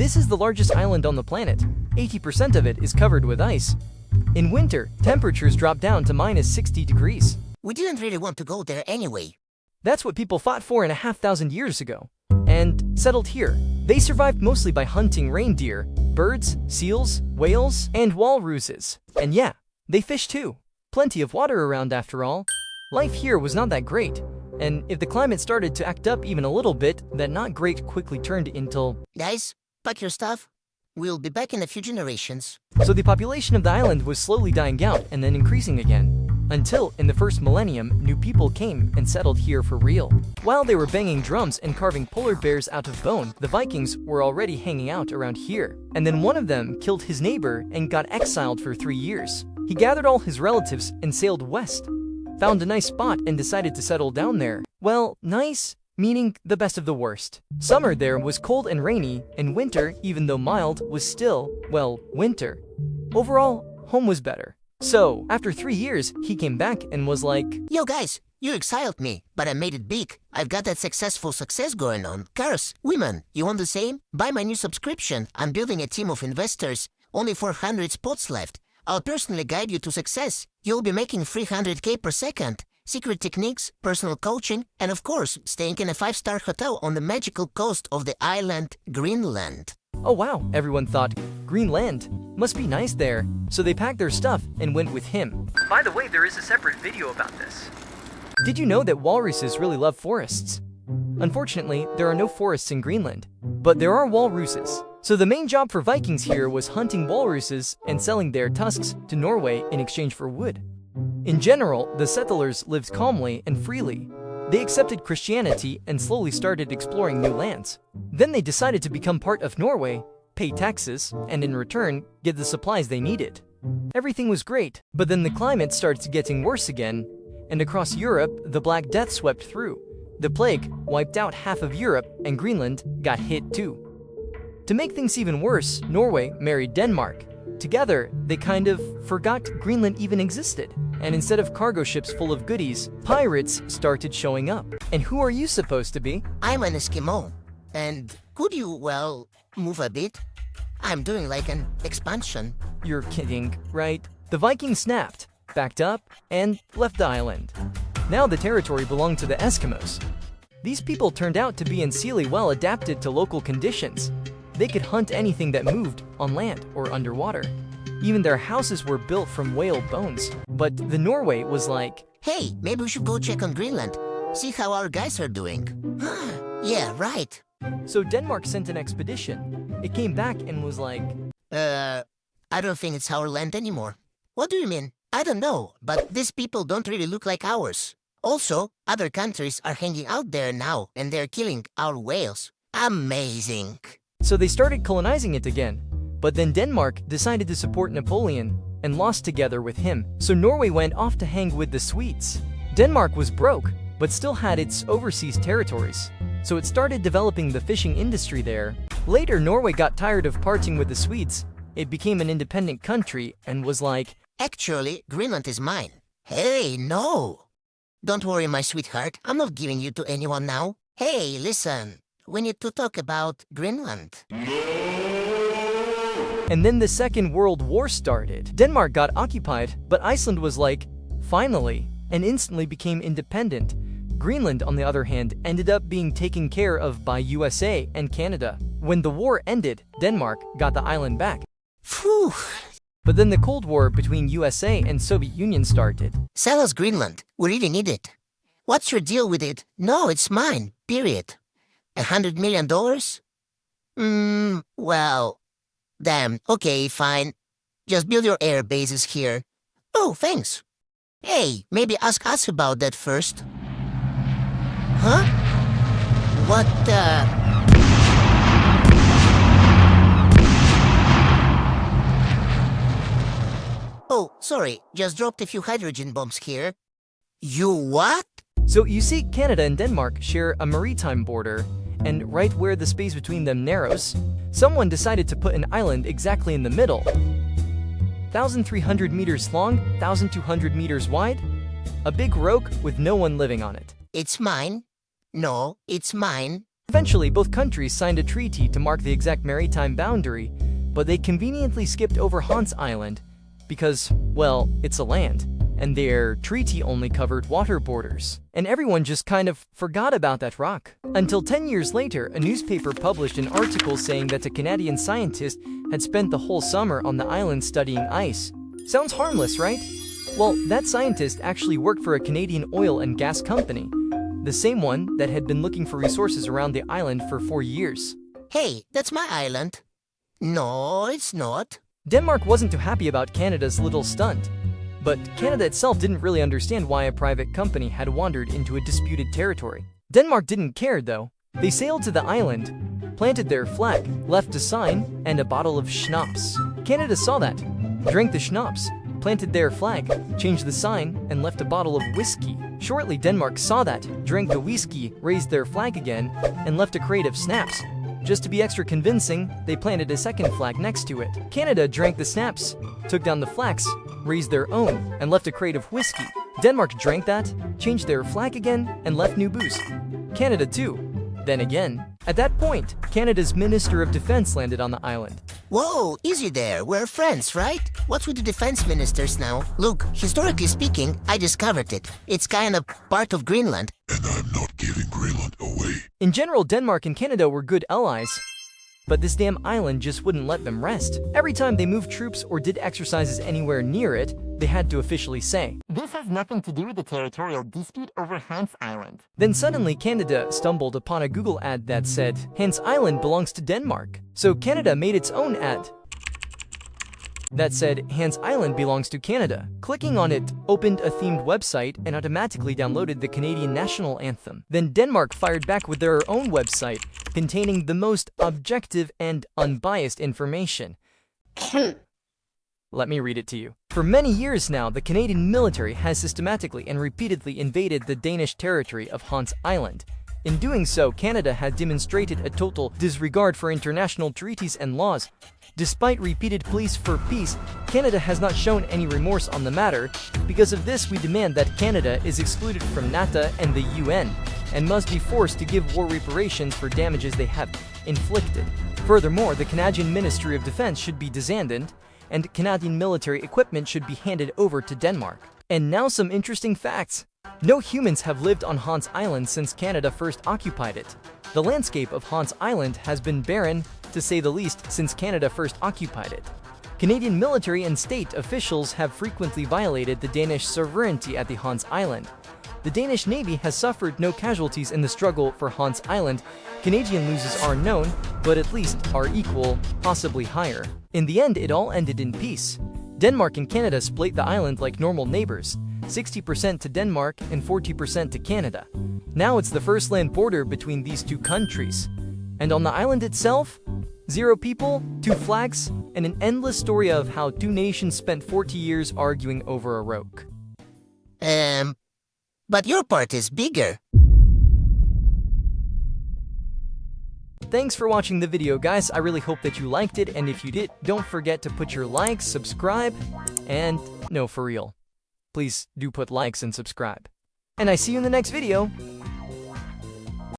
This is the largest island on the planet. 80% of it is covered with ice. In winter, temperatures drop down to -60 degrees. We didn't really want to go there anyway. That's what people fought 4,500 years ago and settled here. They survived mostly by hunting reindeer, birds, seals, whales, and walruses. And yeah, they fish too. Plenty of water around after all. Life here was not that great. And if the climate started to act up even a little bit, that not great quickly turned into... Guys, pack your stuff. We'll be back in a few generations. So the population of the island was slowly dying out and then increasing again. Until, in the first millennium, new people came and settled here for real. While they were banging drums and carving polar bears out of bone, the Vikings were already hanging out around here. And then one of them killed his neighbor and got exiled for 3 years. He gathered all his relatives and sailed west. Found a nice spot and decided to settle down there. Well, nice, meaning the best of the worst. Summer there was cold and rainy, and winter, even though mild, was still, well, winter. Overall, home was better. So, after 3 years, he came back and was like, Yo guys, you exiled me, but I made it big. I've got that success going on. Cars, women, you want the same? Buy my new subscription. I'm building a team of investors. Only 400 spots left. I'll personally guide you to success. You'll be making 300K per second. Secret techniques, personal coaching, and of course, staying in a 5-star hotel on the magical coast of the island Greenland. oh wow, everyone thought, Greenland, must be nice there. So they packed their stuff and went with him. By the way, there is a separate video about this. Did you know that walruses really love forests? Unfortunately, there are no forests in Greenland, but there are walruses. So the main job for Vikings here was hunting walruses and selling their tusks to Norway in exchange for wood. In general, the settlers lived calmly and freely. They accepted Christianity and slowly started exploring new lands. Then they decided to become part of Norway, pay taxes, and in return, get the supplies they needed. Everything was great, but then the climate started getting worse again, and across Europe, the Black Death swept through. The plague wiped out half of Europe, and Greenland got hit too. To make things even worse, Norway married Denmark. Together, they kind of forgot Greenland even existed. And instead of cargo ships full of goodies, pirates started showing up. And who are you supposed to be? I'm an Eskimo. And could you, well, move a bit? I'm doing like an expansion. You're kidding, right? The Vikings snapped, backed up, and left the island. Now the territory belonged to the Eskimos. These people turned out to be insanely well adapted to local conditions. They could hunt anything that moved, on land or underwater. Even their houses were built from whale bones. But the Norway was like, hey, maybe we should go check on Greenland. See how our guys are doing. Yeah, right. So Denmark sent an expedition. It came back and was like, I don't think it's our land anymore. What do you mean? I don't know, but these people don't really look like ours. Also, other countries are hanging out there now, and they're killing our whales. Amazing. So they started colonizing it again. But then Denmark decided to support Napoleon and lost together with him. So Norway went off to hang with the Swedes. Denmark was broke, but still had its overseas territories. So it started developing the fishing industry there. Later, Norway got tired of parting with the Swedes. It became an independent country and was like, actually, Greenland is mine. Hey, no. Don't worry, my sweetheart. I'm not giving you to anyone now. Hey, listen. We need to talk about Greenland. And then the Second World War started. Denmark got occupied, but Iceland was like, finally, and instantly became independent. Greenland, on the other hand, ended up being taken care of by USA and Canada. When the war ended, Denmark got the island back. Phew. But then the Cold War between USA and Soviet Union started. Sell us Greenland. We really need it. What's your deal with it? No, it's mine. Period. $100 million? Well... Damn, okay, fine. Just build your air bases here. Oh, thanks. Hey, maybe ask us about that first. Huh? What the... Oh, sorry, just dropped a few hydrogen bombs here. You what? So you see, Canada and Denmark share a maritime border, and right where the space between them narrows, someone decided to put an island exactly in the middle. 1,300 meters long, 1,200 meters wide. A big rock with no one living on it. It's mine. No, it's mine. Eventually, both countries signed a treaty to mark the exact maritime boundary, but they conveniently skipped over Hans Island because, well, it's a land, and their treaty only covered water borders. And everyone just kind of forgot about that rock. Until 10 years later, a newspaper published an article saying that a Canadian scientist had spent the whole summer on the island studying ice. Sounds harmless, right? Well, that scientist actually worked for a Canadian oil and gas company, the same one that had been looking for resources around the island for 4 years. Hey, that's my island. No, it's not. Denmark wasn't too happy about Canada's little stunt. But Canada itself didn't really understand why a private company had wandered into a disputed territory. Denmark didn't care, though. They sailed to the island, planted their flag, left a sign, and a bottle of schnapps. Canada saw that, drank the schnapps, planted their flag, changed the sign, and left a bottle of whiskey. Shortly, Denmark saw that, drank the whiskey, raised their flag again, and left a crate of snaps. Just to be extra convincing, they planted a second flag next to it. Canada drank the snaps, took down the flags, raised their own, and left a crate of whiskey. Denmark drank that, changed their flag again, and left new booze. Canada too. Then again. At that point, Canada's Minister of Defense landed on the island. Whoa, easy there. We're friends, right? What's with the defense ministers now? Look, historically speaking, I discovered it. It's kind of part of Greenland. And I'm not giving Greenland away. In general, Denmark and Canada were good allies. But this damn island just wouldn't let them rest. Every time they moved troops or did exercises anywhere near it, they had to officially say, "This has nothing to do with the territorial dispute over Hans Island." Then suddenly Canada stumbled upon a Google ad that said, Hans Island belongs to Denmark. So Canada made its own ad that said, Hans Island belongs to Canada. Clicking on it opened a themed website and automatically downloaded the Canadian national anthem. Then Denmark fired back with their own website containing the most objective and unbiased information. Let me read it to you. For many years now, the Canadian military has systematically and repeatedly invaded the Danish territory of Hans Island. In doing so, Canada had demonstrated a total disregard for international treaties and laws. Despite repeated pleas for peace, Canada has not shown any remorse on the matter. Because of this, we demand that Canada is excluded from NATO and the UN, and must be forced to give war reparations for damages they have inflicted. Furthermore, the Canadian Ministry of Defense should be disbanded, and Canadian military equipment should be handed over to Denmark. And now some interesting facts. No humans have lived on Hans Island since Canada first occupied it. The landscape of Hans Island has been barren, to say the least, since Canada first occupied it. Canadian military and state officials have frequently violated the Danish sovereignty at the Hans Island. The Danish Navy has suffered no casualties in the struggle for Hans Island. Canadian losses are known, but at least are equal, possibly higher. In the end, it all ended in peace. Denmark and Canada split the island like normal neighbors, 60% to Denmark and 40% to Canada. Now it's the first land border between these two countries. And on the island itself, 0 people, 2 flags, and an endless story of how two nations spent 40 years arguing over a rock. But your part is bigger. Thanks for watching the video, guys. I really hope that you liked it, and if you did, don't forget to put your likes, subscribe, and no, for real. Please do put likes and subscribe. And I see you in the next video.